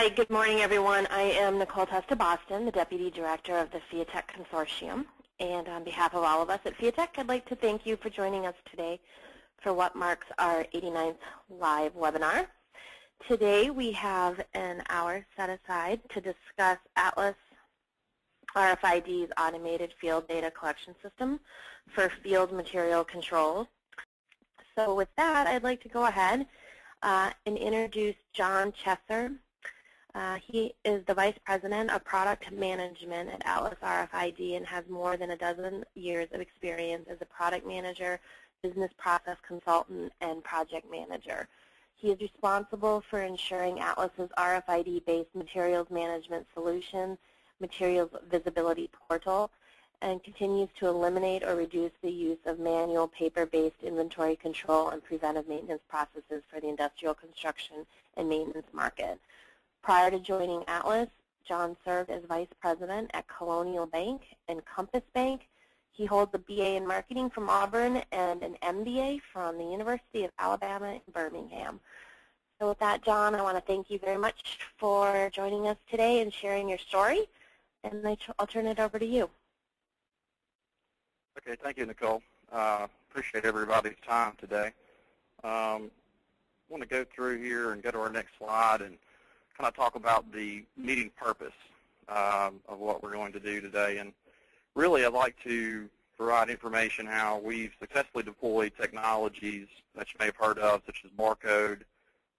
Hi, good morning, everyone. I am Nicole Testa Boston, the Deputy Director of the FIATech Consortium. And on behalf of all of us at FIATech, I'd like to thank you for joining us today for what marks our 89th live webinar. Today we have an hour set aside to discuss Atlas RFID's automated field data collection system for field material control. So with that, I'd like to go ahead and introduce John Chesser. He is the Vice President of Product Management at Atlas RFID and has more than a dozen years of experience as a product manager, business process consultant, and project manager. He is responsible for ensuring Atlas's RFID-based materials management solution, materials visibility portal, and continues to eliminate or reduce the use of manual paper-based inventory control and preventive maintenance processes for the industrial construction and maintenance market. Prior to joining Atlas, John served as Vice President at Colonial Bank and Compass Bank. He holds a BA in Marketing from Auburn and an MBA from the University of Alabama in Birmingham. So with that, John, I want to thank you very much for joining us today and sharing your story, and I'll turn it over to you. Okay, thank you, Nicole. Appreciate everybody's time today. I want to go through here and go to our next slide and kind of talk about the meeting purpose of what we're going to do today. And really, I'd like to provide information how we've successfully deployed technologies that you may have heard of, such as barcode,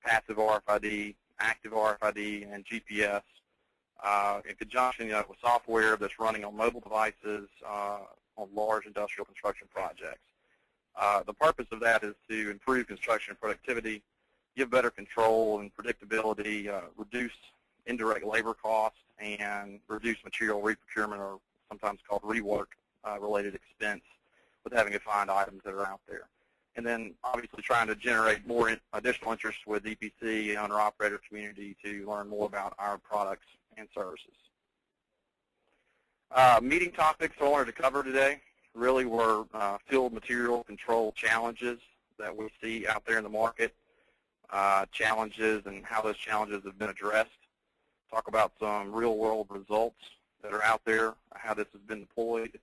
passive RFID, active RFID, and GPS, in conjunction with software that's running on mobile devices on large industrial construction projects. The purpose of that is to improve construction productivity, give better control and predictability, reduce indirect labor costs, and reduce material reprocurement, or sometimes called rework-related expense with having to find items that are out there. And then obviously trying to generate more additional interest with EPC and owner-operator community to learn more about our products and services. Meeting topics I wanted to cover today really were field material control challenges that we see out there in the market, challenges and how those challenges have been addressed, talk about some real-world results that are out there, how this has been deployed,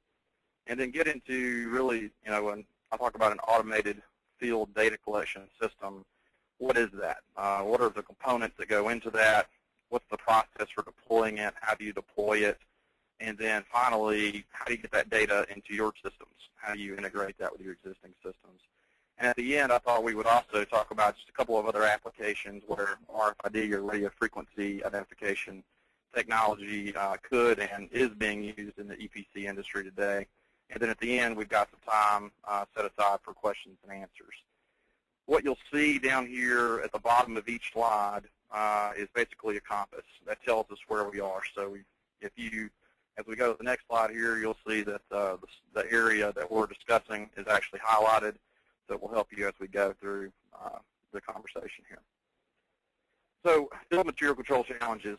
and then get into really, when I talk about an automated field data collection system, what is that? What are the components that go into that? What's the process for deploying it? How do you deploy it? And then finally, how do you get that data into your systems? How do you integrate that with your existing systems? And at the end, I thought we would also talk about just a couple of other applications where RFID, or radio frequency identification technology, could and is being used in the EPC industry today. And then at the end, we've got some time set aside for questions and answers. What you'll see down here at the bottom of each slide is basically a compass that tells us where we are. So as we go to the next slide here, you'll see that the area that we're discussing is actually highlighted. So it will help you as we go through the conversation here. So field material control challenges.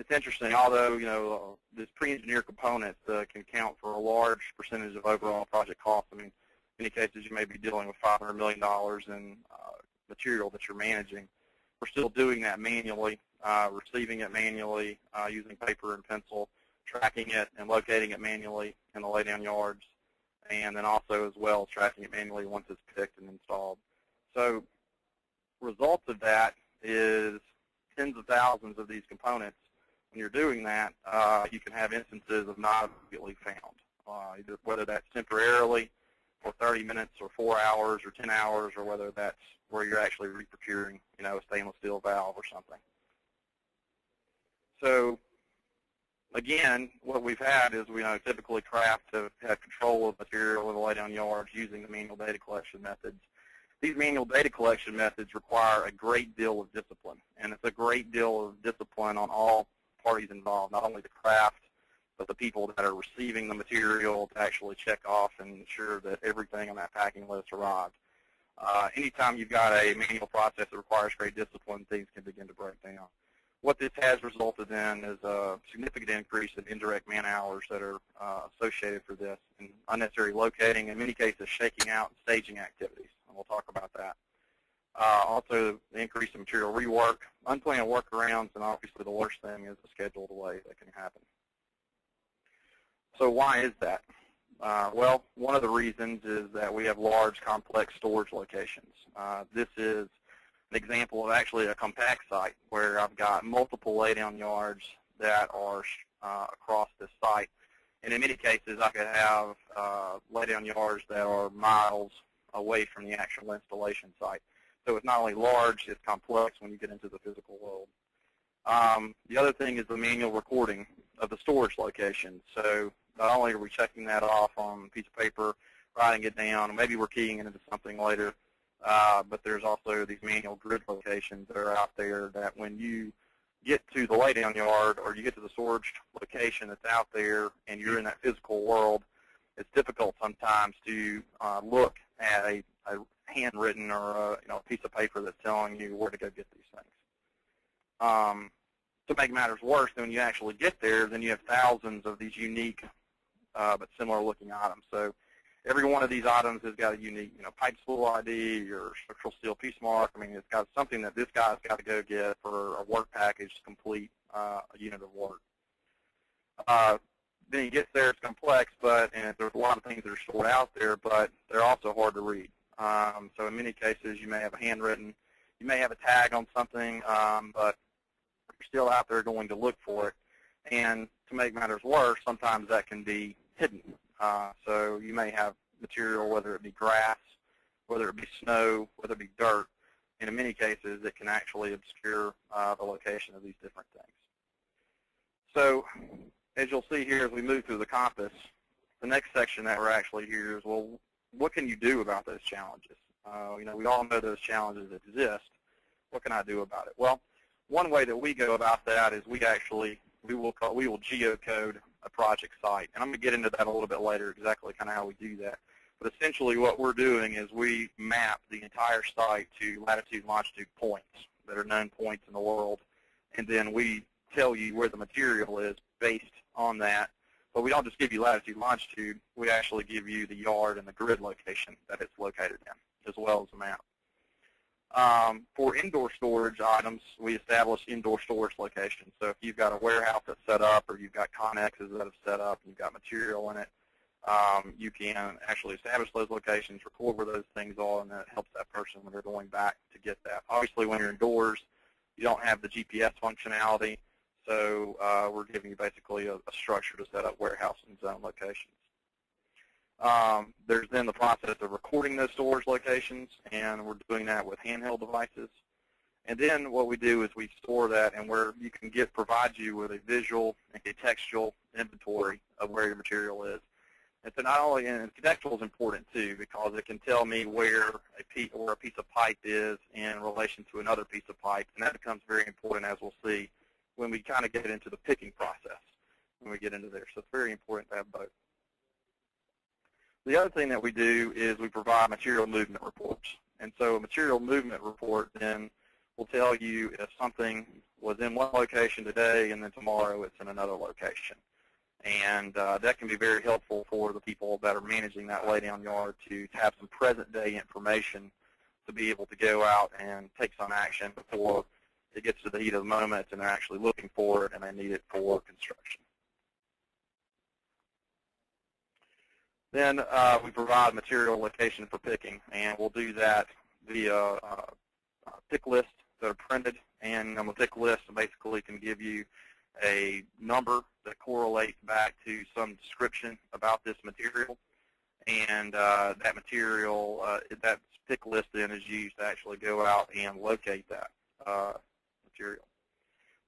It's interesting, although this pre-engineered component can account for a large percentage of overall project costs. I mean, in many cases you may be dealing with $500 million in material that you're managing. We're still doing that manually, receiving it manually, using paper and pencil, tracking it and locating it manually in the laydown yards, and then also as well as tracking it manually once it's picked and installed. So results of that is tens of thousands of these components. When you're doing that, you can have instances of not immediately found, whether that's temporarily for 30 minutes or 4 hours or 10 hours, or whether that's where you're actually reprocuring, a stainless steel valve or something. So again, what we've had is we typically craft have had control of material in the laydown yards using the manual data collection methods. These manual data collection methods require a great deal of discipline, and it's a great deal of discipline on all parties involved, not only the craft, but the people that are receiving the material to actually check off and ensure that everything on that packing list arrived. Anytime you've got a manual process that requires great discipline, things can begin to break down. What this has resulted in is a significant increase in indirect man hours that are associated for this, and unnecessary locating, in many cases shaking out and staging activities, and we'll talk about that. Also, the increase in material rework, unplanned workarounds, and obviously the worst thing is the scheduled delay that can happen. So why is that? Well, one of the reasons is that we have large, complex storage locations. This is an example of actually a compact site where I've got multiple laydown yards that are across this site. And in many cases, I could have laydown yards that are miles away from the actual installation site. So it's not only large, it's complex when you get into the physical world. The other thing is the manual recording of the storage location. So not only are we checking that off on a piece of paper, writing it down, maybe we're keying it into something later, but there's also these manual grid locations that are out there that when you get to the laydown yard or you get to the storage location that's out there and you're in that physical world, it's difficult sometimes to look at a handwritten or a piece of paper that's telling you where to go get these things. To make matters worse, when you actually get there, then you have thousands of these unique but similar looking items. So every one of these items has got a unique, pipe spool ID or structural steel piece mark. I mean, it's got something that this guy's got to go get for a work package to complete a unit of work. Then he gets there, it's complex, and there's a lot of things that are stored out there, but they're also hard to read. So in many cases, you may have a handwritten, you may have a tag on something, but you're still out there going to look for it. And to make matters worse, sometimes that can be hidden. So you may have material, whether it be grass, whether it be snow, whether it be dirt, and in many cases it can actually obscure the location of these different things. So as you'll see here as we move through the compass, the next section that we're actually here is, well, what can you do about those challenges? We all know those challenges exist. What can I do about it? Well, one way that we go about that is we will geocode a project site, and I'm going to get into that a little bit later, exactly kind of how we do that. But essentially what we're doing is we map the entire site to latitude and longitude points that are known points in the world, and then we tell you where the material is based on that. But we don't just give you latitude and longitude, we actually give you the yard and the grid location that it's located in, as well as the map. For indoor storage items, we establish indoor storage locations. So if you've got a warehouse that's set up or you've got connexes that have set up and you've got material in it, you can actually establish those locations, record where those things are, and that helps that person when they're going back to get that. Obviously, when you're indoors, you don't have the GPS functionality, so we're giving you basically a structure to set up warehouse and zone locations. There's then the process of recording those storage locations, and we're doing that with handheld devices. And then what we do is we store that, and where you can provide you with a visual and contextual inventory of where your material is. And so not only, and contextual is important too, because it can tell me where a piece of pipe is in relation to another piece of pipe, and that becomes very important, as we'll see, when we kind of get into the picking process, when we get into there. So it's very important to have both. The other thing that we do is we provide material movement reports. And so a material movement report then will tell you if something was in one location today and then tomorrow it's in another location. And that can be very helpful for the people that are managing that laydown yard to have some present-day information to be able to go out and take some action before it gets to the heat of the moment and they're actually looking for it and they need it for construction. Then we provide material location for picking, and we'll do that via pick lists that are printed. And on the pick list, basically can give you a number that correlates back to some description about this material. And that material, that pick list then is used to actually go out and locate that material.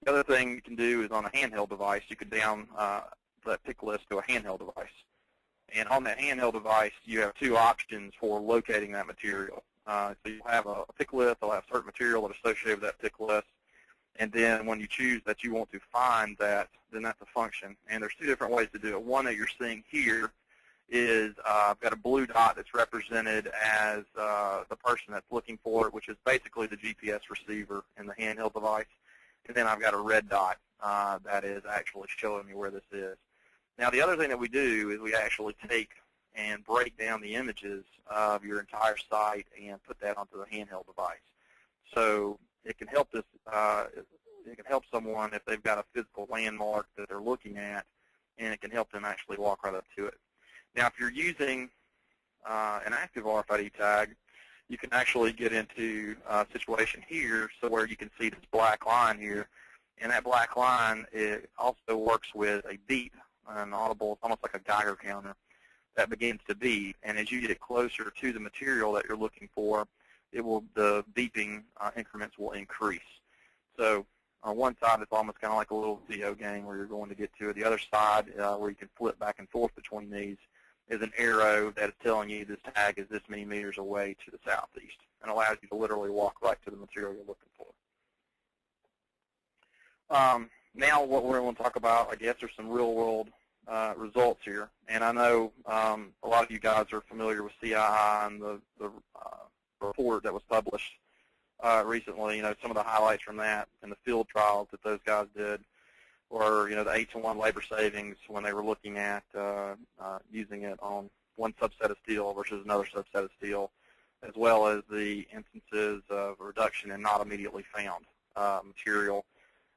The other thing you can do is on a handheld device, you could down that pick list to a handheld device. And on that handheld device, you have two options for locating that material. So you'll have a pick list, you'll have certain material that's associated with that pick list. And then when you choose that you want to find that, then that's a function. And there's two different ways to do it. One that you're seeing here is I've got a blue dot that's represented as the person that's looking for it, which is basically the GPS receiver in the handheld device. And then I've got a red dot that is actually showing me where this is. Now, the other thing that we do is we actually take and break down the images of your entire site and put that onto the handheld device. So it can help this. It can help someone if they've got a physical landmark that they're looking at, and it can help them actually walk right up to it. Now, if you're using an active RFID tag, you can actually get into a situation here, so where you can see this black line here, and that black line, it also works with a beep, an audible, it's almost like a Geiger counter that begins to beep, and as you get closer to the material that you're looking for, the beeping increments will increase. So on one side, it's almost kind of like a little video game where you're going to get to it. The other side, where you can flip back and forth between these, is an arrow that is telling you this tag is this many meters away to the southeast, and allows you to literally walk right to the material you're looking for. Now what we're going to talk about, I guess, are some real-world results here. And I know a lot of you guys are familiar with CII and the report that was published recently. You know, some of the highlights from that and the field trials that those guys did were, you know, the 8-to-1 labor savings when they were looking at using it on one subset of steel versus another subset of steel, as well as the instances of reduction in not immediately found material.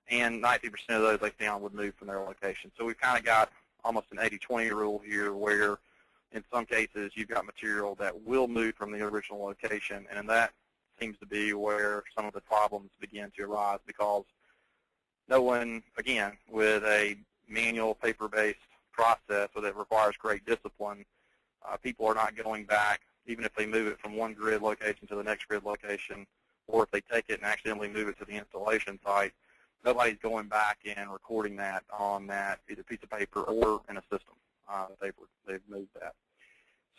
And 90% of those they found would move from their location. So we've kind of got almost an 80-20 rule here, where in some cases you've got material that will move from the original location, and that seems to be where some of the problems begin to arise, because no one, again, with a manual paper-based process that requires great discipline, people are not going back, even if they move it from one grid location to the next grid location, or if they take it and accidentally move it to the installation site, nobody's going back and recording that on that either piece of paper or in a system. They've moved that.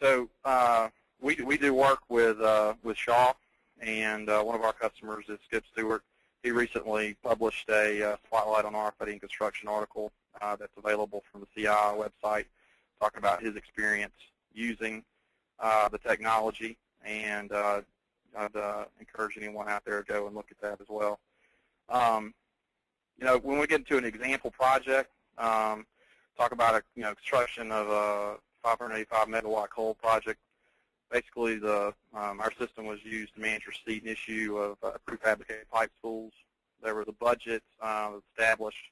So we do work with Shaw, and one of our customers is Skip Stewart. He recently published a Spotlight on RFID in Construction article that's available from the CII website, talking about his experience using the technology, and I'd encourage anyone out there to go and look at that as well. You know, when we get into an example project, talk about a construction of a 585 megawatt coal project. Basically, our system was used to manage receipt and issue of prefabricated pipe spools. There was a budget established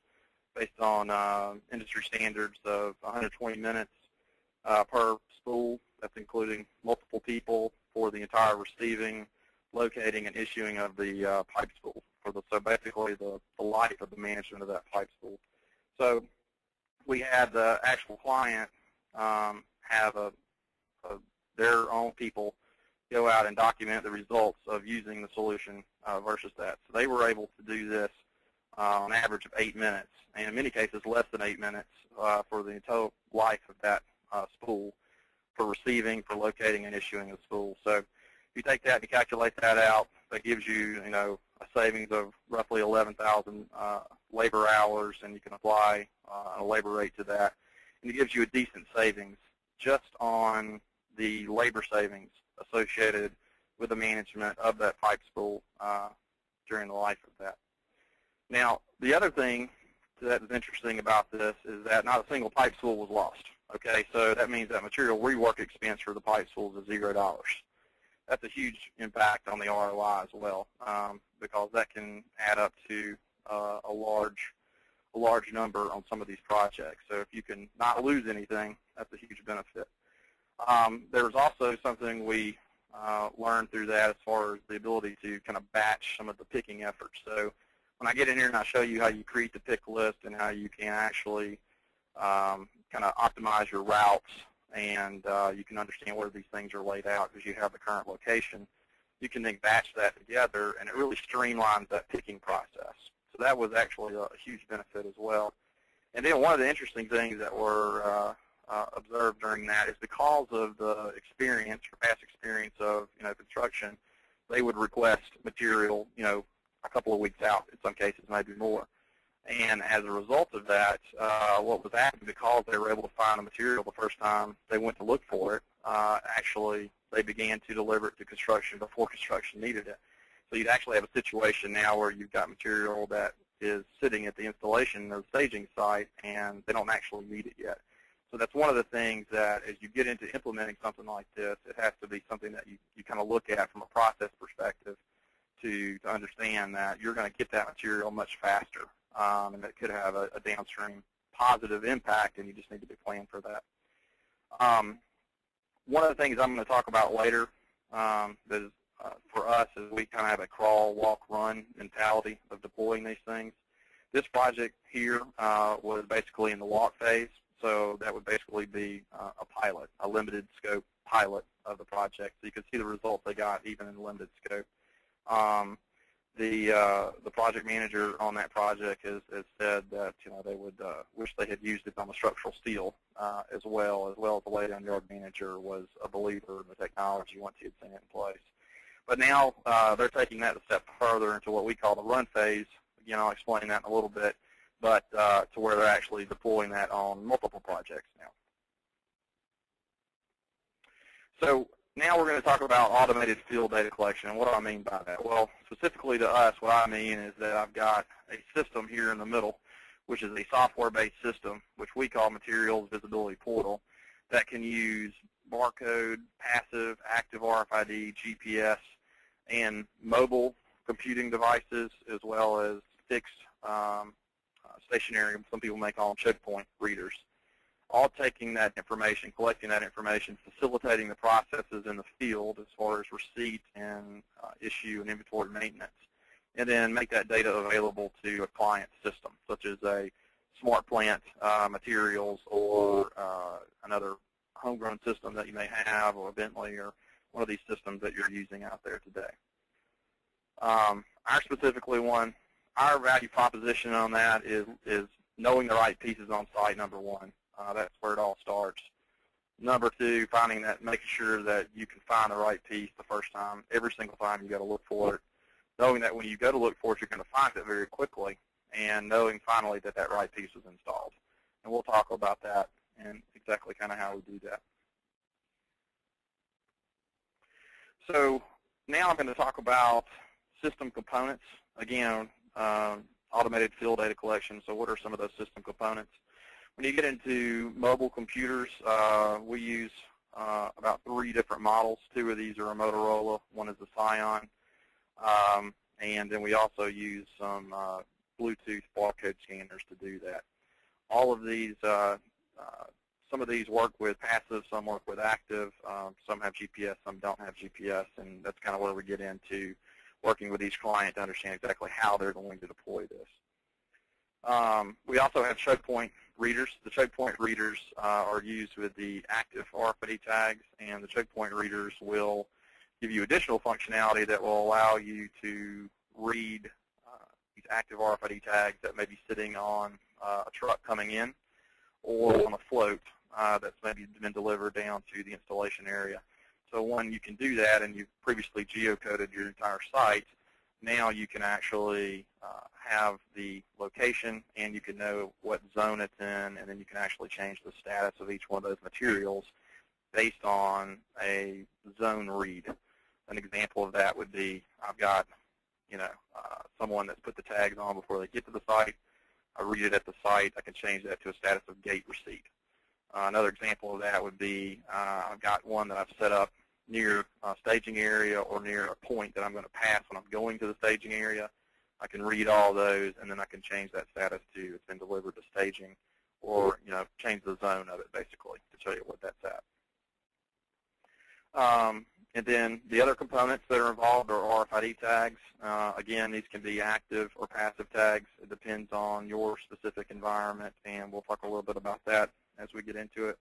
based on industry standards of 120 minutes per spool. That's including multiple people for the entire receiving, locating, and issuing of the pipe spool. So basically the life of the management of that pipe spool. So we had the actual client have their own people go out and document the results of using the solution versus that. So they were able to do this on average of 8 minutes, and in many cases less than 8 minutes for the total life of that spool, for receiving, for locating, and issuing the spool. So if you take that and you calculate that out, that gives you, a savings of roughly 11,000 labor hours, and you can apply a labor rate to that, and it gives you a decent savings just on the labor savings associated with the management of that pipe spool during the life of that. Now, the other thing that is interesting about this is that not a single pipe spool was lost. Okay, so that means that material rework expense for the pipe spools is $0. That's a huge impact on the ROI as well, because that can add up to a large number on some of these projects. So if you can not lose anything, that's a huge benefit. There was also something we learned through that as far as the ability to kind of batch some of the picking efforts. So when I get in here and I show you how you create the pick list and how you can actually kind of optimize your routes, and you can understand where these things are laid out because you have the current location, you can then batch that together, and it really streamlines that picking process. So that was actually a huge benefit as well. And then one of the interesting things that were observed during that is because of the experience or past experience of construction, they would request material a couple of weeks out, in some cases maybe more. And as a result of that, what was happening, because they were able to find the material the first time they went to look for it, actually they began to deliver it to construction before construction needed it. So you'd actually have a situation now where you've got material that is sitting at the installation or the staging site, and they don't actually need it yet. So that's one of the things that as you get into implementing something like this, it has to be something that you kind of look at from a process perspective to understand that you're going to get that material much faster, and it could have a downstream positive impact, and you just need to be planned for that. One of the things I'm going to talk about later is for us is we kind of have a crawl, walk, run mentality of deploying these things. This project here was basically in the walk phase, so that would basically be a pilot, a limited scope pilot of the project. So you can see the results they got even in limited scope. The project manager on that project has said that they would wish they had used it on the structural steel as well as the laydown yard manager was a believer in the technology once he had seen it in place. But now they're taking that a step further into what we call the run phase. Again, I'll explain that in a little bit, but to where they're actually deploying that on multiple projects now. So now we're going to talk about automated field data collection, and what do I mean by that? Well, specifically to us, what I mean is that I've got a system here in the middle, which is a software-based system, which we call Materials Visibility Portal, that can use barcode, passive, active RFID, GPS, and mobile computing devices, as well as fixed stationary, some people may call them choke point readers, all taking that information, collecting that information, facilitating the processes in the field as far as receipt and issue and inventory maintenance, and then make that data available to a client system, such as a smart plant materials or another homegrown system that you may have, or a Bentley, or one of these systems that you're using out there today. Our specifically one, our value proposition on that is knowing the right pieces on site, number one. That's where it all starts. Number two, making sure that you can find the right piece the first time. Every single time you got to look for it. Knowing that when you go to look for it, you're going to find it very quickly, and knowing finally that that right piece is installed. And we'll talk about that and exactly kind of how we do that. So now I'm going to talk about system components. Again, automated field data collection. So what are some of those system components? When you get into mobile computers, we use about 3 different models. 2 of these are a Motorola. One is a Scion. And then we also use some Bluetooth barcode scanners to do that. All of these, some of these work with passive, some work with active, some have GPS, some don't have GPS, and that's kind of where we get into working with each client to understand exactly how they're going to deploy this. We also have choke point readers. The choke point readers are used with the active RFID tags, and the choke point readers will give you additional functionality that will allow you to read these active RFID tags that may be sitting on a truck coming in or on a float that's maybe been delivered down to the installation area. So when you can do that and you've previously geocoded your entire site, now you can actually have the location and you can know what zone it's in, and then you can actually change the status of each one of those materials based on a zone read. An example of that would be I've got someone that's put the tags on before they get to the site. I read it at the site. I can change that to a status of gate receipt. Another example of that would be I've got one that I've set up near a staging area or near a point that I'm going to pass when I'm going to the staging area. I can read all those, and then I can change that status to it's been delivered to staging, or change the zone of it basically to show you what that's at. And then the other components that are involved are RFID tags. Again, these can be active or passive tags. It depends on your specific environment, and we'll talk a little bit about that as we get into it.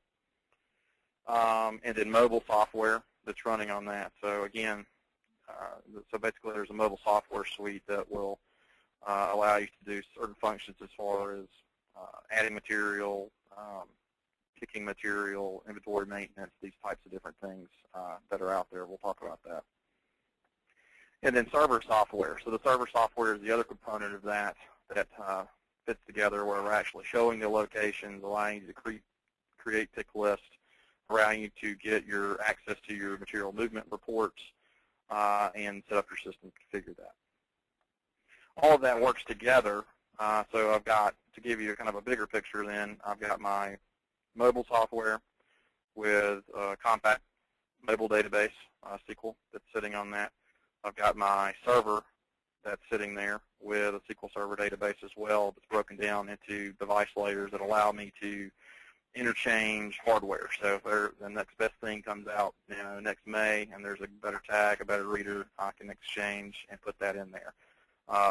And then mobile software that's running on that. So again, so basically there's a mobile software suite that will allow you to do certain functions as far as adding material, picking material, inventory maintenance, these types of different things that are out there. We'll talk about that. And then server software. So the server software is the other component of that fits together, where we're actually showing the locations, allowing you to create tick lists, allowing you to get your access to your material movement reports, and set up your system to configure that. All of that works together. So I've got, to give you kind of a bigger picture then, I've got my mobile software with a compact mobile database, SQL, that's sitting on that. I've got my server that's sitting there with a SQL Server database as well that's broken down into device layers that allow me to interchange hardware. So if the next best thing comes out, next May, and there's a better tag, a better reader, I can exchange and put that in there.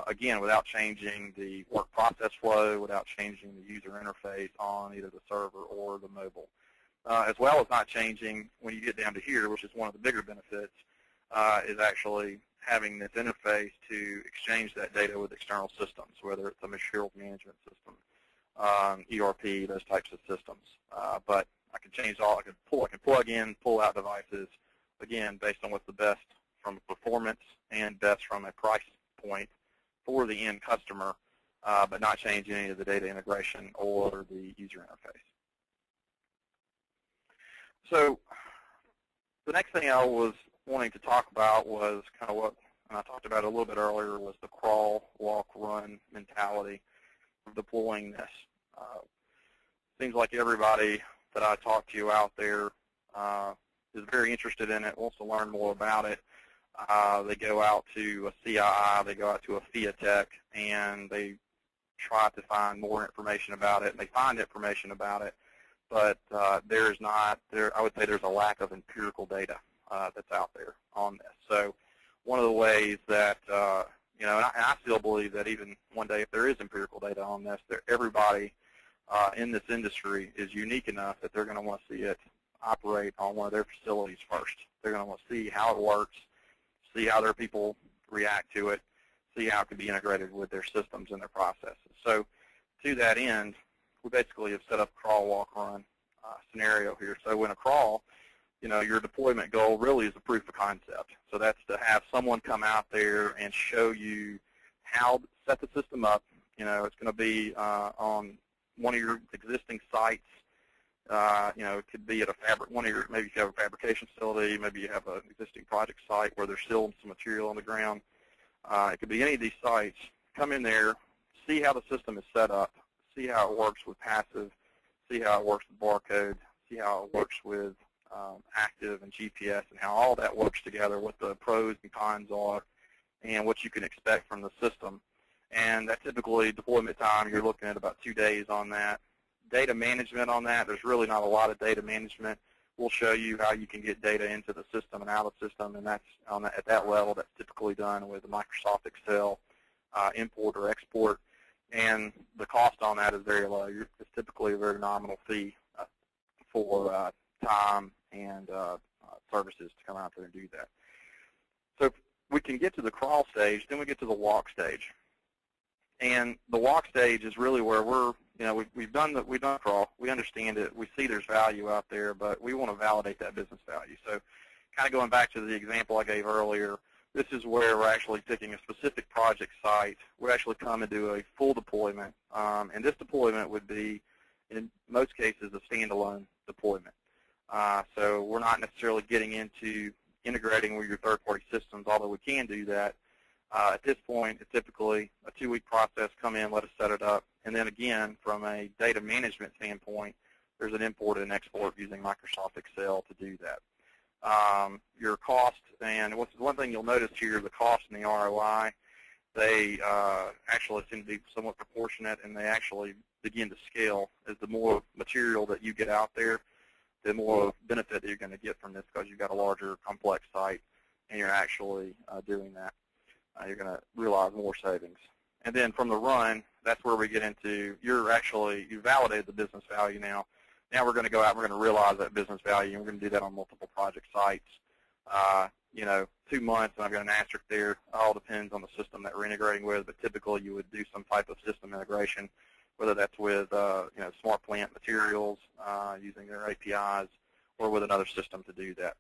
Again, without changing the work process flow, without changing the user interface on either the server or the mobile. As well as not changing when you get down to here, which is one of the bigger benefits, is actually having this interface to exchange that data with external systems, whether it's a materials management system, ERP, those types of systems. But I can change all. I can plug in, pull out devices, again, based on what's the best from a performance and best from a price point for the end customer, but not change any of the data integration or the user interface. So the next thing I was wanting to talk about was kind of what, and I talked about it a little bit earlier, was the crawl, walk, run mentality of deploying this. Seems like everybody that I talk to out there is very interested in it, wants to learn more about it. They go out to a CII, they go out to a FIATech, and they try to find more information about it, and they find information about it, but there's not, I would say there's a lack of empirical data that's out there on this. So one of the ways that, and I still believe that even one day if there is empirical data on this, that everybody in this industry is unique enough that they're going to want to see it operate on one of their facilities first. They're going to want to see how it works, see how their people react to it, see how it can be integrated with their systems and their processes. So to that end, we basically have set up a crawl, walk, run scenario here. So in a crawl, your deployment goal really is a proof of concept. So that's to have someone come out there and show you how to set the system up. It's going to be on one of your existing sites. It could be at maybe if you have a fabrication facility, maybe you have an existing project site where there's still some material on the ground. It could be any of these sites. Come in there, see how the system is set up, see how it works with passive, see how it works with barcode, see how it works with active and GPS, and how all that works together, what the pros and cons are, and what you can expect from the system. And that typically deployment time, you're looking at about 2 days on that. Data management on that, there's really not a lot of data management. We'll show you how you can get data into the system and out of the system, and that's at that level, that's typically done with Microsoft Excel import or export. And the cost on that is very low. It's typically a very nominal fee for time and services to come out there and do that. So if we can get to the crawl stage, then we get to the walk stage. And the walk stage is really where we've done crawl. We understand it. We see there's value out there, but we want to validate that business value. So kind of going back to the example I gave earlier, this is where we're actually picking a specific project site. We actually come and do a full deployment. And this deployment would be, in most cases, a standalone deployment. So we're not necessarily getting into integrating with your third-party systems, although we can do that. At this point, it's typically a 2-week process. Come in, let us set it up. And then again, from a data management standpoint, there's an import and export using Microsoft Excel to do that. Your cost, and one thing you'll notice here, the cost and the ROI, they actually seem to be somewhat proportionate, and they actually begin to scale. As the more material that you get out there, the more benefit that you're going to get from this, because you've got a larger, complex site, and you're actually doing that. You're going to realize more savings. And then from the run, that's where we get into, you validated the business value now. Now we're going to go out and we're going to realize that business value, and we're going to do that on multiple project sites. 2 months, and I've got an asterisk there. It all depends on the system that we're integrating with, but typically you would do some type of system integration, whether that's with smart plant materials using their APIs, or with another system to do that.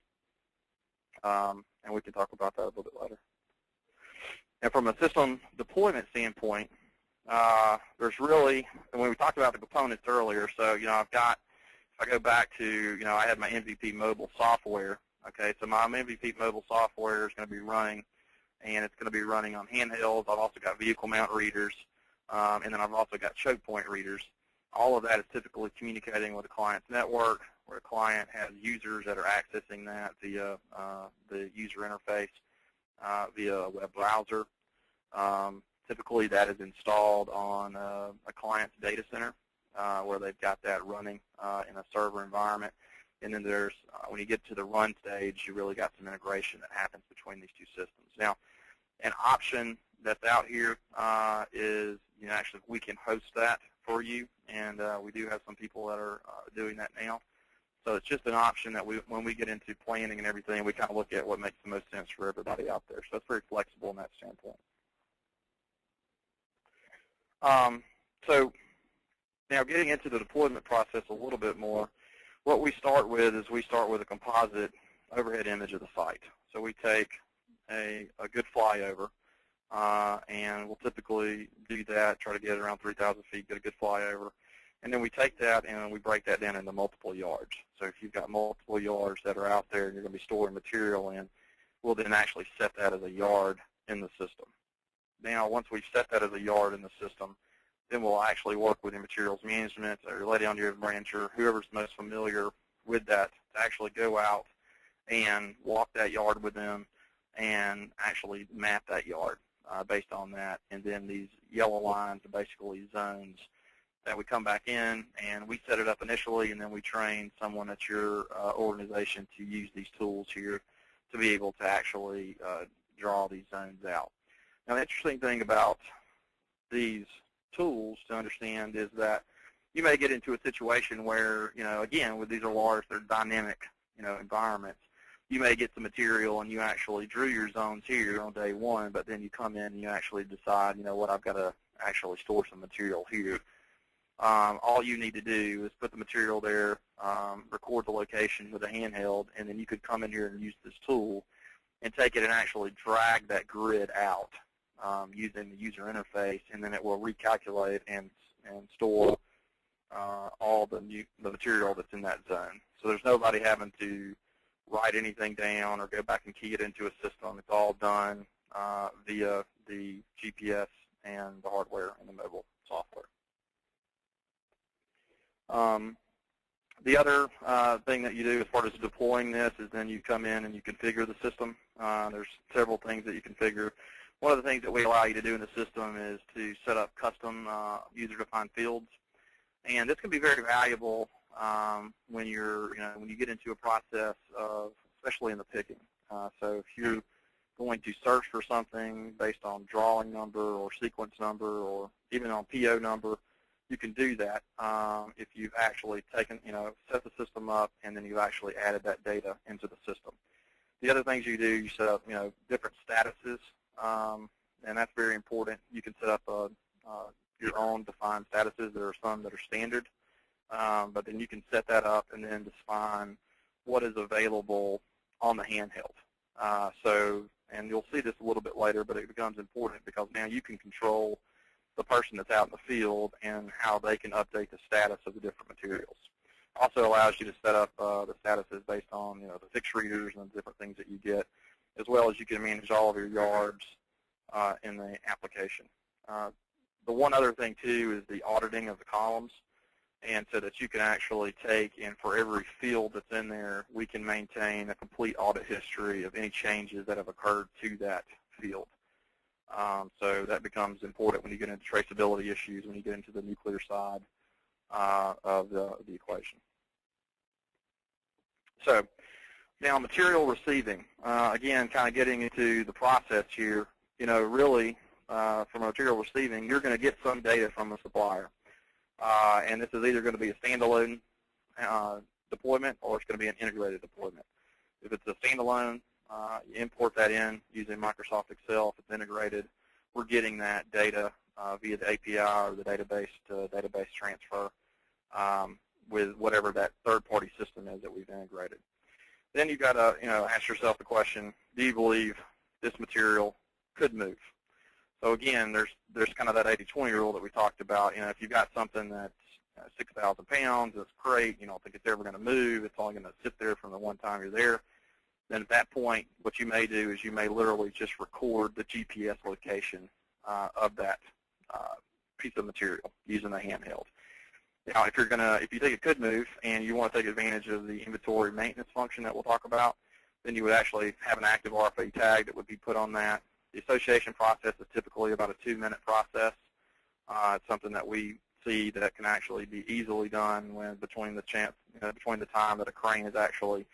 And we can talk about that a little bit later. And from a system deployment standpoint, there's really, and when we talked about the components earlier, so I've got, if I go back to, I had my MVP mobile software. Okay, so my MVP mobile software is going to be running, and it's going to be running on handhelds. I've also got vehicle mount readers, and then I've also got choke point readers. All of that is typically communicating with the client's network, where the client has users that are accessing that via the user interface. via a web browser. Typically, that is installed on a client's data center where they've got that running in a server environment. And then there's, when you get to the run stage, you really got some integration that happens between these two systems. Now, an option that's out here is, actually we can host that for you, and we do have some people that are doing that now. So it's just an option that when we get into planning and everything, we kind of look at what makes the most sense for everybody out there. So it's very flexible in that standpoint. So now getting into the deployment process a little bit more, what we start with is we start with a composite overhead image of the site. So we take a good flyover, and we'll typically do that, try to get around 3,000 feet, get a good flyover. And then we take that and we break that down into multiple yards. So if you've got multiple yards that are out there and you're going to be storing material in, we'll then actually set that as a yard in the system. Now, once we've set that as a yard in the system, then we'll actually work with your materials management or lay down your brancher, whoever's most familiar with that, to actually go out and walk that yard with them and actually map that yard based on that. And then these yellow lines are basically zones that we come back in, and we set it up initially, and then we train someone at your organization to use these tools here to be able to actually draw these zones out. Now, the interesting thing about these tools to understand is that you may get into a situation where, again, with these are large, they're dynamic, environments. You may get some material and you actually drew your zones here on day one, but then you come in and you actually decide, what, I've got to actually store some material here. All you need to do is put the material there, record the location with a handheld, and then you could come in here and use this tool and take it and actually drag that grid out using the user interface, and then it will recalculate and store all the material that's in that zone. So there's nobody having to write anything down or go back and key it into a system. It's all done via the GPS and the hardware and the mobile software. The other thing that you do as far as deploying this is then you come in and you configure the system. There's several things that you configure. One of the things that we allow you to do in the system is to set up custom user-defined fields, and this can be very valuable when you get into a process of, especially in the picking. So if you're going to search for something based on drawing number or sequence number or even on PO number, you can do that if you've actually taken, set the system up and then you've actually added that data into the system. The other things you do, you set up, different statuses, and that's very important. You can set up your own defined statuses. There are some that are standard, but then you can set that up and then define what is available on the handheld. And you'll see this a little bit later, but it becomes important because now you can control the person that's out in the field and how they can update the status of the different materials. Also allows you to set up the statuses based on the fixed readers and the different things that you get, as well as you can manage all of your yards in the application. The one other thing too is the auditing of the columns, and so that you can actually take, and for every field that's in there, we can maintain a complete audit history of any changes that have occurred to that field. So that becomes important when you get into traceability issues, when you get into the nuclear side of the equation. So now material receiving, again, kind of getting into the process here, really from material receiving, you're going to get some data from the supplier. And this is either going to be a standalone deployment or it's going to be an integrated deployment. If it's a standalone, you import that in using Microsoft Excel. If it's integrated, we're getting that data via the API or the database transfer with whatever that third-party system is that we've integrated. Then you've got to ask yourself the question, do you believe this material could move? So again, there's kind of that 80-20 rule that we talked about. If you've got something that's 6,000 pounds, it's great, you don't think it's ever going to move, it's only going to sit there from the one time you're there, then at that point, what you may do is you may literally just record the GPS location of that piece of material using a handheld. Now, if you think it could move and you want to take advantage of the inventory maintenance function that we'll talk about, then you would actually have an active RFID tag that would be put on that. The association process is typically about a 2-minute process. It's something that we see that can actually be easily done between the time that a crane has actually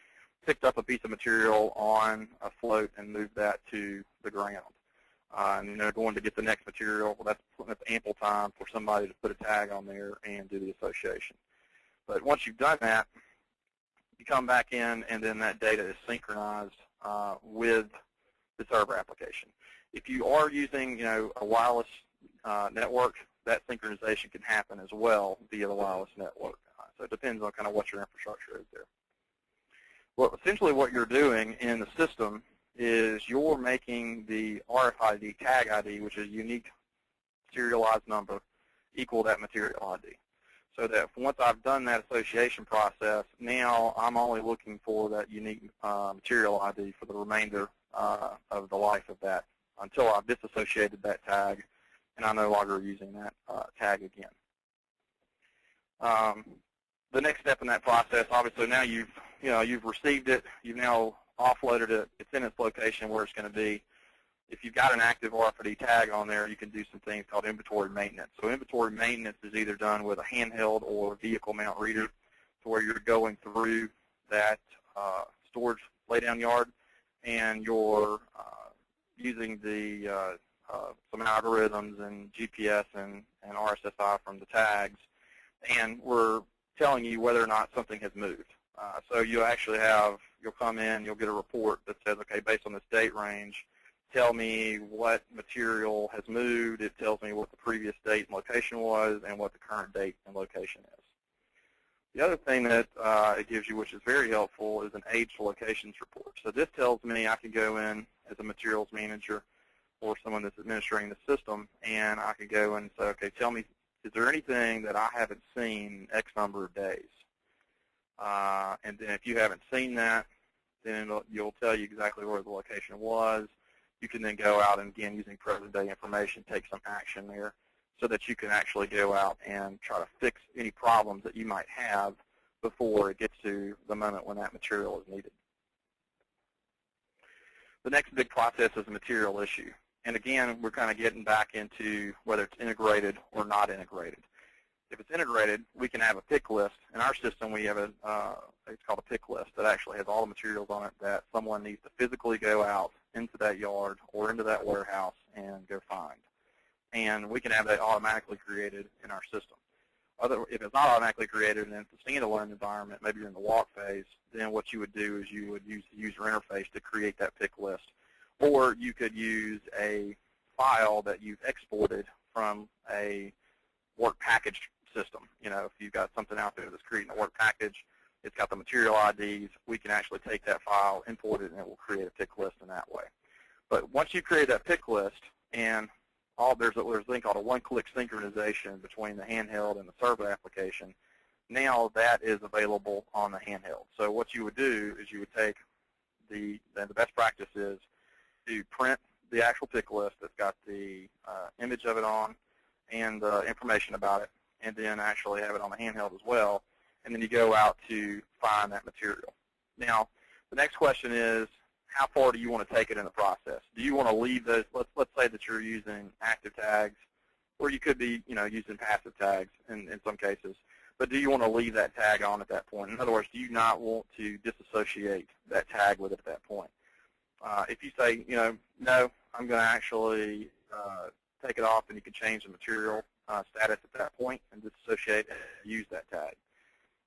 picked up a piece of material on a float and moved that to the ground. And going to get the next material, well, that's ample time for somebody to put a tag on there and do the association. But once you've done that, you come back in, and then that data is synchronized with the server application. If you are using, a wireless network, that synchronization can happen as well via the wireless network. So it depends on kind of what your infrastructure is there. Well, essentially what you're doing in the system is you're making the RFID tag ID, which is a unique serialized number, equal that material ID. So that once I've done that association process, now I'm only looking for that unique material ID for the remainder of the life of that until I've disassociated that tag and I'm no longer using that tag again. The next step in that process, obviously now you've received it, you've now offloaded it, it's in its location where it's going to be. If you've got an active RFID tag on there, you can do some things called inventory maintenance. So inventory maintenance is either done with a handheld or vehicle mount reader, to where you're going through that storage laydown yard and you're using the some algorithms and GPS and RSSI from the tags, and we're telling you whether or not something has moved. So you'll come in, you'll get a report that says, okay, based on this date range, tell me what material has moved. It tells me what the previous date and location was and what the current date and location is. The other thing that it gives you, which is very helpful, is an age locations report. So this tells me I can go in as a materials manager or someone that's administering the system, and I can go and say, okay, tell me, is there anything that I haven't seen X number of days? And then if you haven't seen that, then you'll tell you exactly where the location was. You can then go out and, again, using present-day information, take some action there so that you can actually go out and try to fix any problems that you might have before it gets to the moment when that material is needed. The next big process is a material issue. And again, we're kind of getting back into whether it's integrated or not integrated. If it's integrated, we can have a pick list. In our system, we have it's called a pick list that actually has all the materials on it that someone needs to physically go out into that yard or into that warehouse and go find. And we can have that automatically created in our system. If it's not automatically created and it's a standalone environment, maybe you're in the walk phase, then what you would do is you would use the user interface to create that pick list. Or you could use a file that you've exported from a work package system. If you've got something out there that's creating a work package, it's got the material IDs, we can actually take that file, import it, and it will create a pick list in that way. But once you create that pick list, and there's a thing called a one-click synchronization between the handheld and the server application, now that is available on the handheld. So what you would do is you would take the best practice is to print the actual pick list that's got the image of it on and the information about it, and then actually have it on the handheld as well, and then you go out to find that material. Now, the next question is, how far do you want to take it in the process? Do you want to leave those? Let's say that you're using active tags, or you could be, using passive tags in some cases. But do you want to leave that tag on at that point? In other words, do you not want to disassociate that tag with it at that point? If you say, no, I'm going to actually take it off, and you can change the material status at that point and disassociate and use that tag.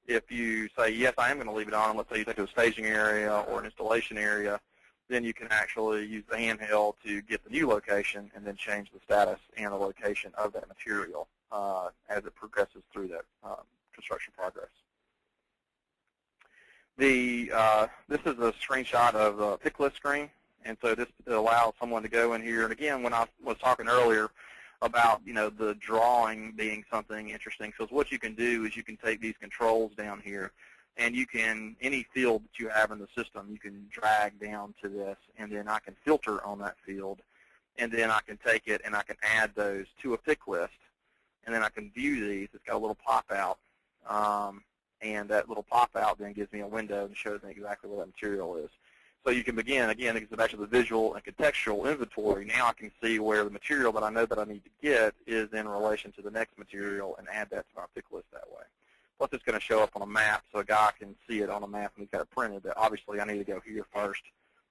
If you say, yes, I am going to leave it on, let's say you take it to a staging area or an installation area, then you can actually use the handheld to get the new location and then change the status and the location of that material as it progresses through that construction progress. This is a screenshot of the pick list screen, and so this allows someone to go in here. And again, when I was talking earlier about the drawing being something interesting, because what you can do is you can take these controls down here, and you can, any field that you have in the system, you can drag down to this, and then I can filter on that field, and then I can take it and I can add those to a pick list, and then I can view these. It's got a little pop-out, and that little pop-out then gives me a window and shows me exactly where that material is. So you can begin, again, it gets back to the visual and contextual inventory. Now I can see where the material that I know that I need to get is in relation to the next material and add that to my pick list that way. Plus it's going to show up on a map so a guy can see it on a map and he's got it printed that obviously I need to go here first,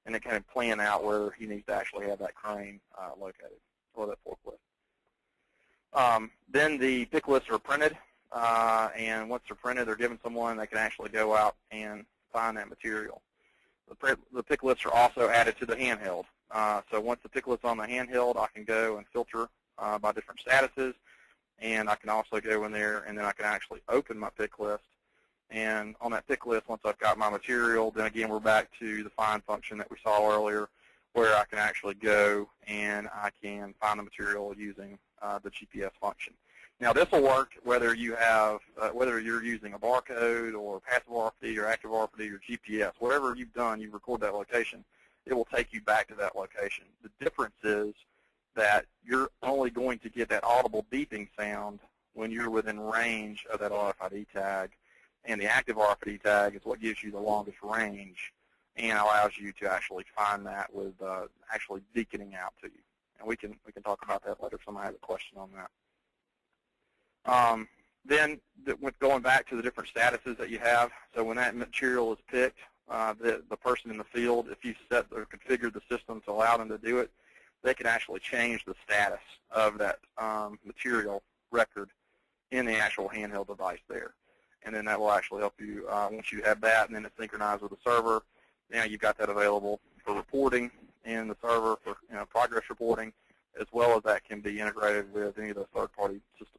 and then kind of plan out where he needs to actually have that crane located or that forklift. Then the pick lists are printed, and once they're printed, they're given someone that can actually go out and find that material. The pick lists are also added to the handheld. So once the pick list's on the handheld, I can go and filter by different statuses, and I can also go in there and then I can actually open my pick list. And on that pick list, once I've got my material, then again we're back to the find function that we saw earlier, where I can actually go and I can find the material using the GPS function. Now this will work whether you have whether you're using a barcode or passive RFID or active RFID or GPS. Whatever you've done, you record that location, it will take you back to that location. The difference is that you're only going to get that audible beeping sound when you're within range of that RFID tag, and the active RFID tag is what gives you the longest range and allows you to actually find that with actually beaconing out to you. And we can talk about that later if somebody has a question on that. Then going back to the different statuses that you have, so when that material is picked, the person in the field, if you set or configured the system to allow them to do it, they can actually change the status of that material record in the actual handheld device there. And then that will actually help you once you have that, and then it's synchronized with the server. Now you've got that available for reporting in the server for progress reporting, as well as that can be integrated with any of those third-party systems.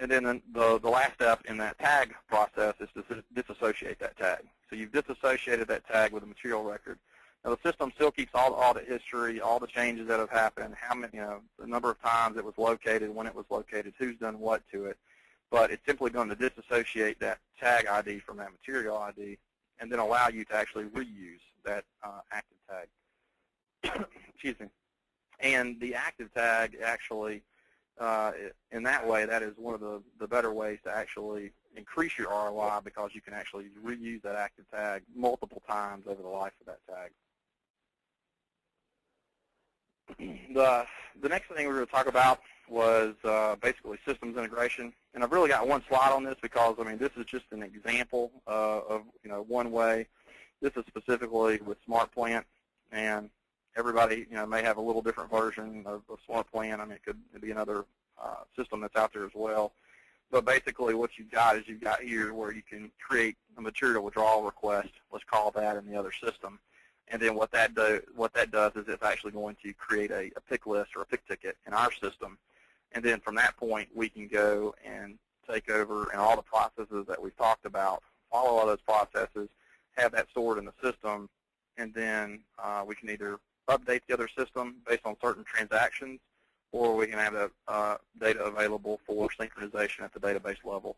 And then the last step in that tag process is to disassociate that tag. So you've disassociated that tag with the material record. Now the system still keeps all the audit history, all the changes that have happened, how many, the number of times it was located, when it was located, who's done what to it. But it's simply going to disassociate that tag ID from that material ID, and then allow you to actually reuse that active tag. Excuse me. And the active tag actually, in that way, that is one of the better ways to actually increase your ROI, because you can actually reuse that active tag multiple times over the life of that tag. The next thing we were going to talk about was basically systems integration. And I've really got one slide on this because, I mean, this is just an example of one way. This is specifically with SmartPlant, and everybody may have a little different version of SmartPlant. I mean, it could be another system that's out there as well. But basically what you've got is you've got here where you can create a material withdrawal request, let's call that, in the other system. And then what that does is it's actually going to create a pick list or a pick ticket in our system. And then from that point, we can go and take over, and all the processes that we've talked about, follow all those processes, have that stored in the system, and then we can either update the other system based on certain transactions, or we can have that data available for synchronization at the database level,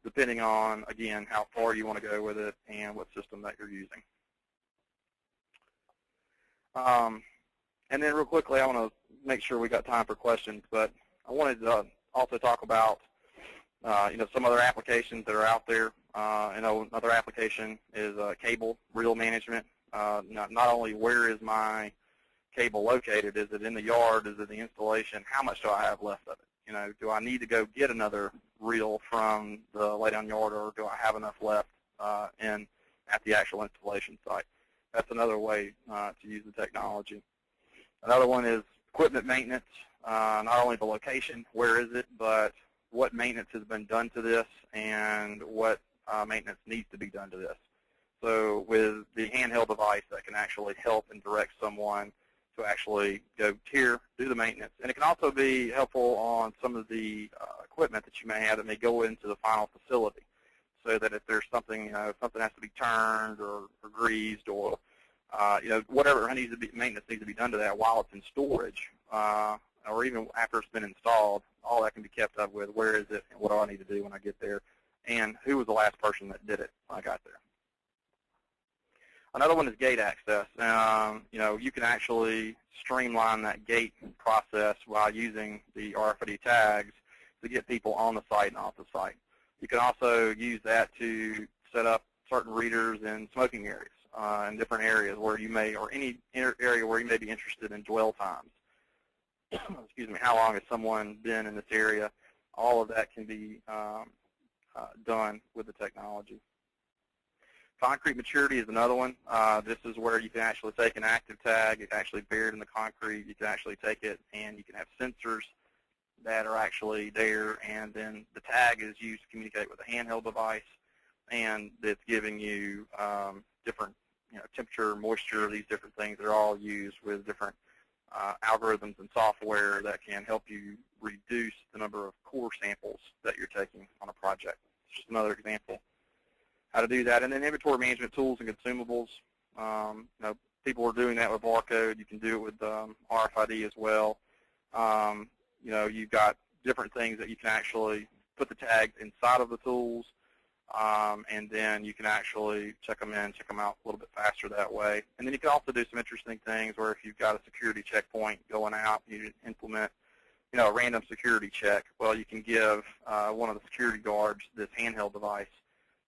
depending on, again, how far you want to go with it and what system that you're using. And then real quickly, I want to make sure we got time for questions, but I wanted to also talk about some other applications that are out there. Another application is cable reel management. Not only where is my cable located, is it in the yard, is it the installation, how much do I have left of it? Do I need to go get another reel from the laydown yard, or do I have enough left at the actual installation site? That's another way to use the technology. Another one is equipment maintenance, not only the location, where is it, but what maintenance has been done to this and what maintenance needs to be done to this. So with the handheld device, that can actually help and direct someone to actually go here, do the maintenance. And it can also be helpful on some of the equipment that you may have that may go into the final facility, so that if there's something, something has to be turned or greased, or whatever maintenance needs to be done to that while it's in storage, or even after it's been installed, all that can be kept up with. Where is it, and what do I need to do when I get there, and who was the last person that did it when I got there. Another one is gate access. You can actually streamline that gate process while using the RFID tags to get people on the site and off the site. You can also use that to set up certain readers in smoking areas, in different areas where you may, or any area where you may be interested in dwell times. Excuse me, how long has someone been in this area? All of that can be done with the technology. Concrete maturity is another one. This is where you can actually take an active tag, it's actually buried in the concrete, you can actually take it and you can have sensors that are actually there, and then the tag is used to communicate with a handheld device, and it's giving you different temperature, moisture, these different things that are all used with different algorithms and software that can help you reduce the number of core samples that you're taking on a project. It's just another example how to do that. And then inventory management tools and consumables. People are doing that with barcode. You can do it with RFID as well. You've got different things that you can actually put the tags inside of the tools, and then you can actually check them in, check them out a little bit faster that way. And then you can also do some interesting things where if you've got a security checkpoint going out, you implement a random security check. Well, you can give one of the security guards this handheld device,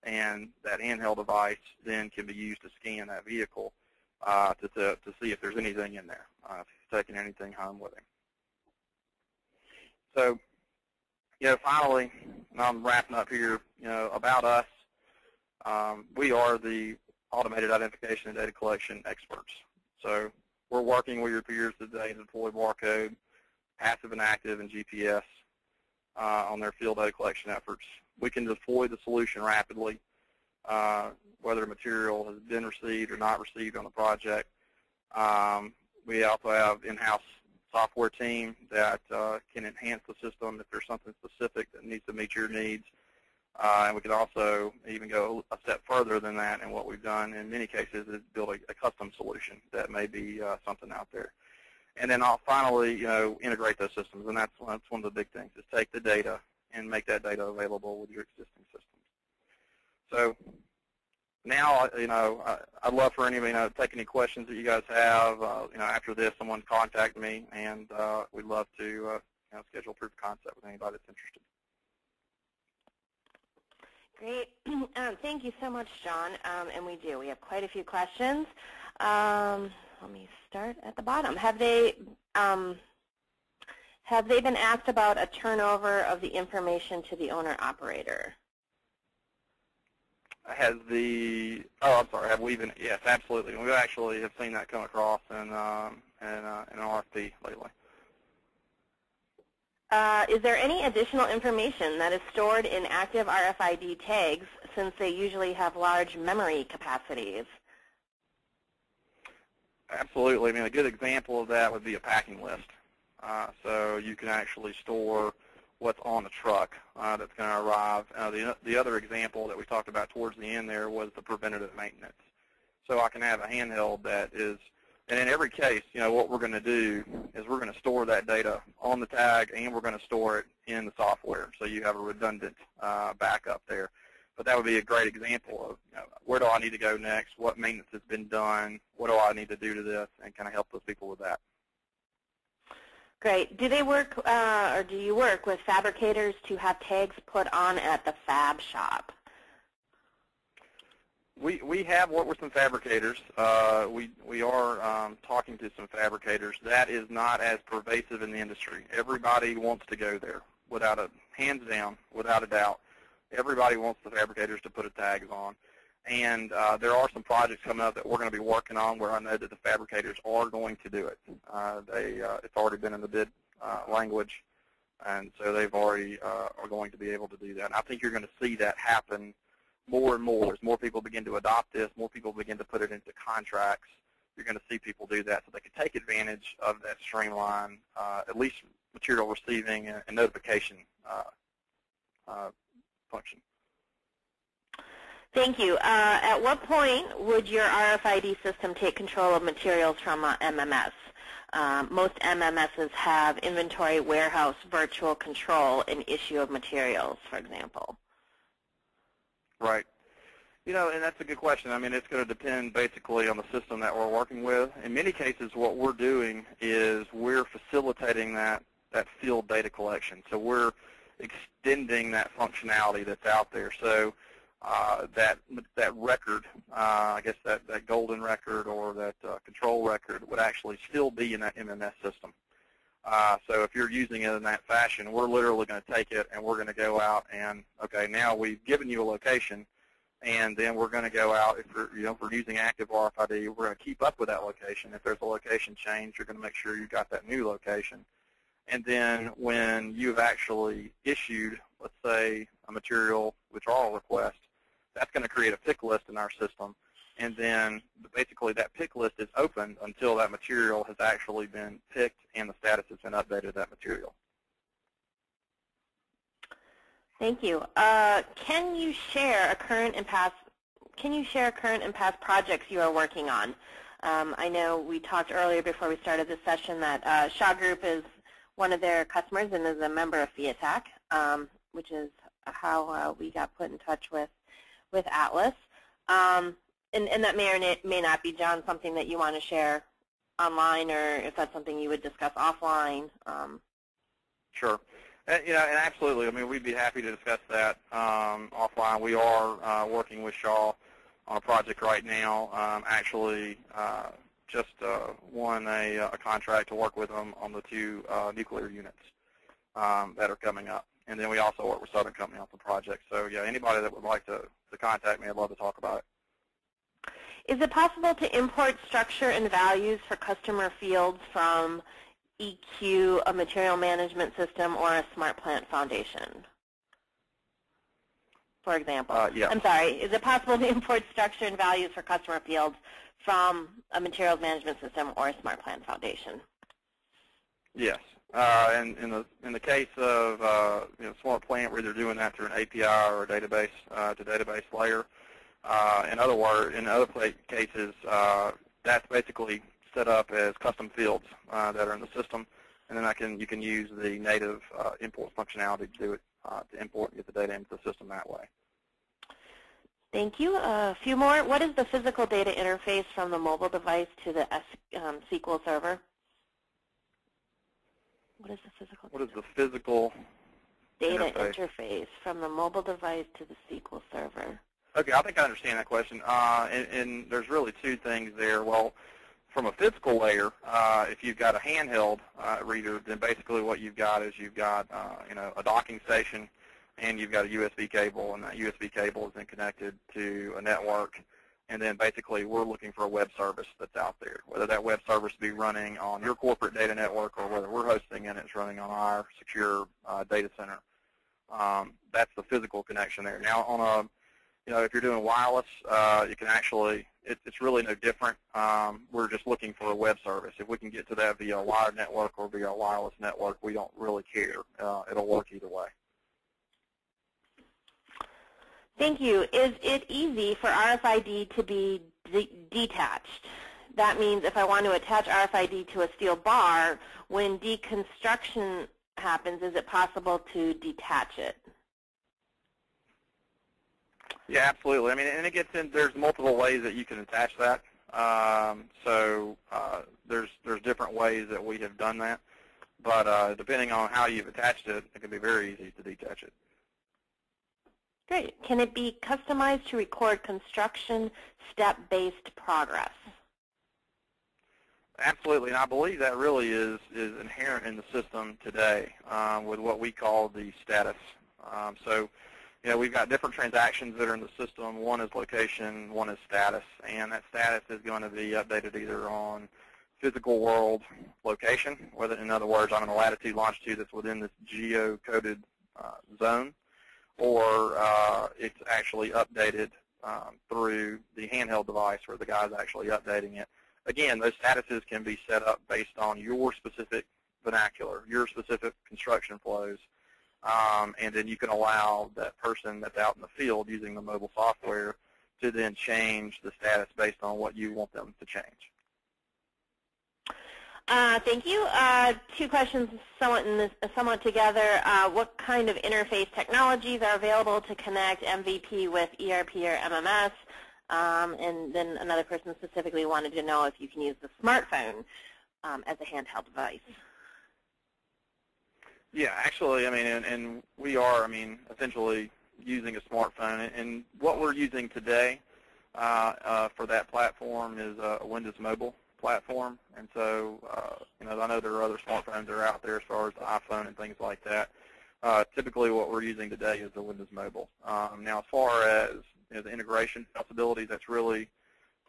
and that handheld device then can be used to scan that vehicle to see if there's anything in there, if he's taking anything home with him. So, finally, and I'm wrapping up here, about us, we are the automated identification and data collection experts. So we're working with your peers today to deploy barcode, passive and active, and GPS on their field data collection efforts. We can deploy the solution rapidly, whether material has been received or not received on the project. We also have in-house software team that can enhance the system if there's something specific that needs to meet your needs. And we can also even go a step further than that, and what we've done in many cases is build a custom solution that may be something out there. And then I'll finally, integrate those systems, and that's one of the big things, is take the data and make that data available with your existing systems. So now, I'd love for anybody to take any questions that you guys have. After this, someone contact me, and we'd love to schedule proof of concept with anybody that's interested. Great. Thank you so much, John. And we do. We have quite a few questions. Let me start at the bottom. Have they been asked about a turnover of the information to the owner-operator? Have we been? Yes, absolutely. We actually have seen that come across in an RFP lately. Is there any additional information that is stored in active RFID tags, since they usually have large memory capacities? Absolutely. I mean, a good example of that would be a packing list. So you can actually store what's on the truck that's going to arrive. The other example that we talked about towards the end there was the preventative maintenance. So I can have a handheld that is, and in every case, what we're going to do is we're going to store that data on the tag, and we're going to store it in the software, so you have a redundant backup there. But that would be a great example of where do I need to go next, what maintenance has been done, what do I need to do to this, and kind of help those people with that. Great. Do they work, or do you work with fabricators to have tags put on at the fab shop? We have worked with some fabricators. We are talking to some fabricators. That is not as pervasive in the industry. Everybody wants to go there, hands down, without a doubt. Everybody wants the fabricators to put a tag on. And there are some projects coming up that we're going to be working on where I know that the fabricators are going to do it. It's already been in the bid language, and so they've already are going to be able to do that. And I think you're going to see that happen more and more. As more people begin to adopt this, more people begin to put it into contracts, you're going to see people do that so they can take advantage of that streamline, at least material receiving and notification function. Thank you. At what point would your RFID system take control of materials from MMS? Most MMSs have inventory warehouse virtual control and issue of materials, for example. Right. And that's a good question. I mean, it's going to depend basically on the system that we're working with. In many cases, what we're doing is we're facilitating that field data collection. So we're extending that functionality that's out there. So that record, I guess that golden record or that control record would actually still be in that MMS system. So if you're using it in that fashion, we're literally going to take it and we're going to go out and, okay, now we've given you a location, and then we're going to go out, if we're using active RFID, we're going to keep up with that location. If there's a location change, you're going to make sure you've got that new location. And then when you've actually issued, let's say, a material withdrawal request, that's going to create a pick list in our system. And then basically that pick list is open until that material has actually been picked and the status has been updated of that material. Thank you. Can you share current and past projects you are working on? I know we talked earlier before we started this session that Shaw Group is one of their customers and is a member of FIATEC, which is how we got put in touch with Atlas. And that may or may not be, John, something that you want to share online, or if that's something you would discuss offline. Sure. And absolutely. I mean, we'd be happy to discuss that offline. We are working with Shaw on a project right now. Actually, just won a contract to work with them on the 2 nuclear units that are coming up. And then we also work with Southern Company on the project. So, yeah, anybody that would like to contact me, I'd love to talk about it. Is it possible to import structure and values for customer fields from EQ, a material management system, or a smart plant foundation, for example? Yeah. I'm sorry. Is it possible to import structure and values for customer fields from a materials management system or a smart plant foundation? Yes. And in the case of smart plant, we're either doing that through an API or a database to database layer. In other cases, that's basically set up as custom fields that are in the system, and then you can use the native import functionality to do it, to import and get the data into the system that way. Thank you. A few more. What is the physical data interface from the mobile device to the SQL server? What is the physical data interface from the mobile device to the SQL server? Okay, I think I understand that question. And there's really 2 things there. Well, from a physical layer, if you've got a handheld reader, then basically what you've got is you've got a docking station, and you've got a USB cable, and that USB cable is then connected to a network. And then basically we're looking for a web service that's out there, whether that web service be running on your corporate data network or whether we're hosting and it's running on our secure data center. That's the physical connection there. Now, on if you're doing wireless, you can actually, it's really no different. We're just looking for a web service. If we can get to that via a wired network or via a wireless network, we don't really care. It'll work either way. Thank you. Is it easy for RFID to be detached? That means if I want to attach RFID to a steel bar, when deconstruction happens, is it possible to detach it? Yeah, absolutely. I mean, and it gets in. There's multiple ways that you can attach that. There's different ways that we have done that, but depending on how you've attached it, it can be very easy to detach it. Great. Can it be customized to record construction step-based progress? Absolutely, and I believe that really is inherent in the system today with what we call the status. We've got different transactions that are in the system. One is location, one is status, and that status is going to be updated either on physical world location, whether, in other words, I'm in a latitude, longitude that's within this geo-coded zone, or it's actually updated through the handheld device where the guy's actually updating it. Again, those statuses can be set up based on your specific vernacular, your specific construction flows, and then you can allow that person that's out in the field using the mobile software to then change the status based on what you want them to change. Thank you. 2 questions somewhat together. What kind of interface technologies are available to connect MVP with ERP or MMS? And then another person specifically wanted to know if you can use the smartphone as a handheld device. Yeah, actually, I mean, and we are, I mean, essentially using a smartphone. And what we're using today for that platform is a Windows Mobile platform. And so, I know there are other smartphones that are out there as far as the iPhone and things like that. Typically, what we're using today is the Windows Mobile. Now, as far as the integration possibilities, that's really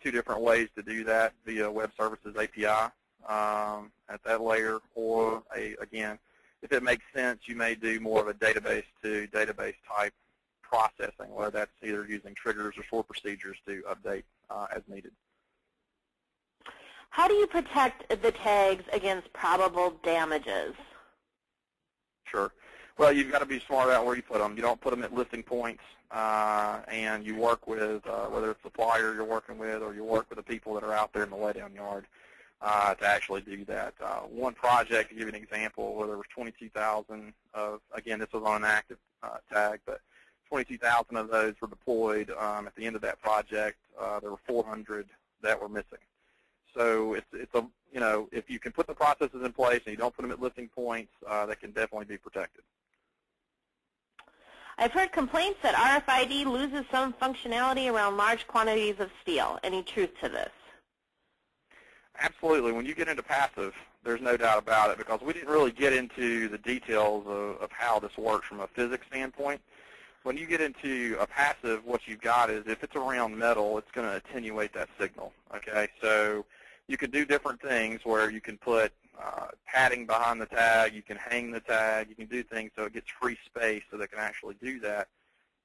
two different ways to do that via Web Services API at that layer, or again, if it makes sense, you may do more of a database to database type processing, where that's either using triggers or sort procedures to update as needed. How do you protect the tags against probable damages? Sure. Well, you've got to be smart about where you put them. You don't put them at listing points, and you work with, whether it's the supplier you're working with, or you work with the people that are out there in the laydown yard to actually do that. One project, to give you an example, where there was 22,000 of, again, this was on an active tag, but 22,000 of those were deployed. At the end of that project, there were 400 that were missing. So it's a, if you can put the processes in place and you don't put them at listing points, that can definitely be protected. I've heard complaints that RFID loses some functionality around large quantities of steel. Any truth to this? Absolutely. When you get into passive, there's no doubt about it, because we didn't really get into the details of how this works from a physics standpoint. When you get into a passive, what you've got is, if it's around metal, it's going to attenuate that signal. Okay, so you can do different things where you can put padding behind the tag, you can hang the tag, you can do things so it gets free space so they can actually do that.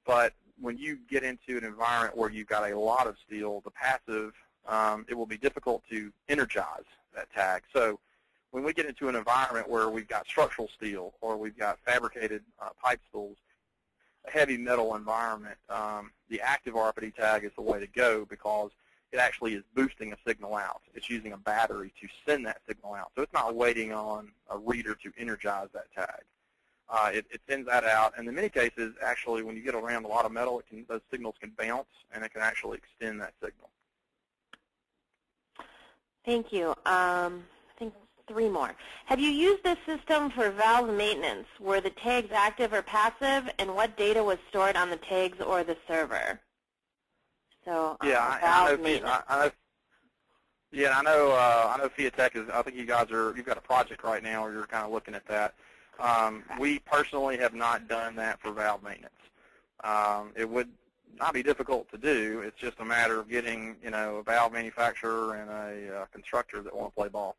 But when you get into an environment where you've got a lot of steel, the passive, it will be difficult to energize that tag. So when we get into an environment where we've got structural steel or we've got fabricated pipe spools, a heavy metal environment, the active RFID tag is the way to go, because it actually is boosting a signal out. It's using a battery to send that signal out. So it's not waiting on a reader to energize that tag. It sends that out. And in many cases, actually, when you get around a lot of metal, those signals can bounce, and it can actually extend that signal. Thank you. I think 3 more. Have you used this system for valve maintenance? Were the tags active or passive, and what data was stored on the tags or the server? So yeah, valve maintenance. I know FIATech is. I think you've got a project right now where you're kind of looking at that. We personally have not done that for valve maintenance. It would not be difficult to do. It's just a matter of getting, a valve manufacturer and a constructor that want to play ball.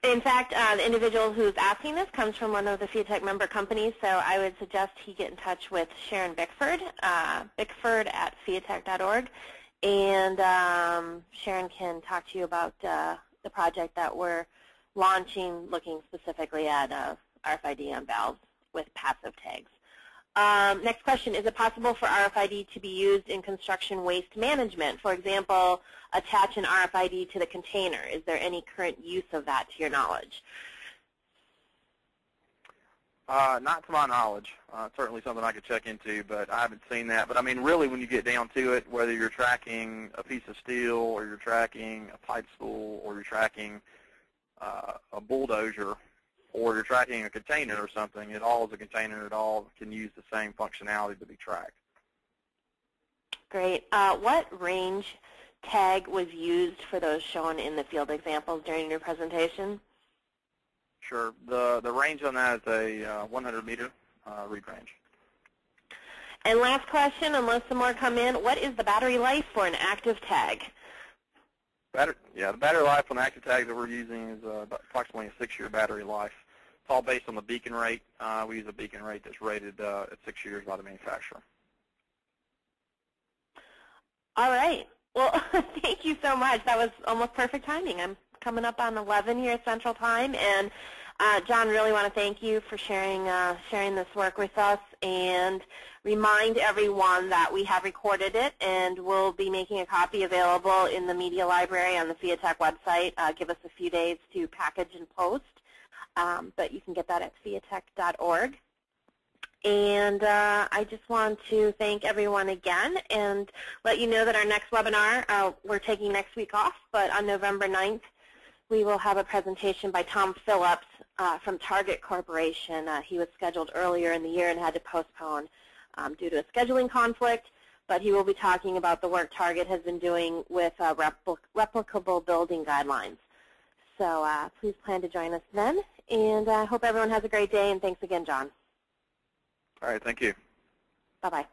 In fact, the individual who's asking this comes from one of the FIATech member companies, so I would suggest he get in touch with Sharon Bickford, bickford@fiatech.org, and Sharon can talk to you about the project that we're launching, looking specifically at RFID on valves with passive tags. Next question, is it possible for RFID to be used in construction waste management? For example, attach an RFID to the container. Is there any current use of that to your knowledge? Not to my knowledge. Certainly something I could check into, but I haven't seen that. But I mean, really, when you get down to it, whether you're tracking a piece of steel or you're tracking a pipe spool or you're tracking a bulldozer, or you're tracking a container or something, it all is a container. It all can use the same functionality to be tracked. Great. What range tag was used for those shown in the field examples during your presentation? Sure. The range on that is a 100-meter read range. And last question, unless some more come in, what is the battery life for an active tag? The battery life on the active tags that we're using is approximately a 6-year battery life. It's all based on the beacon rate. We use a beacon rate that's rated at 6 years by the manufacturer. All right. Well, thank you so much. That was almost perfect timing. I'm coming up on 11 here Central Time, and John, really want to thank you for sharing this work with us, and remind everyone that we have recorded it, and we'll be making a copy available in the media library on the FIATech website. Give us a few days to package and post, but you can get that at fiatech.org. And I just want to thank everyone again and let you know that our next webinar, we're taking next week off, but on November 9th, we will have a presentation by Tom Phillips from Target Corporation. He was scheduled earlier in the year and had to postpone. due to a scheduling conflict, but he will be talking about the work Target has been doing with replicable building guidelines. So please plan to join us then, and I hope everyone has a great day, and thanks again, John. All right, thank you. Bye-bye.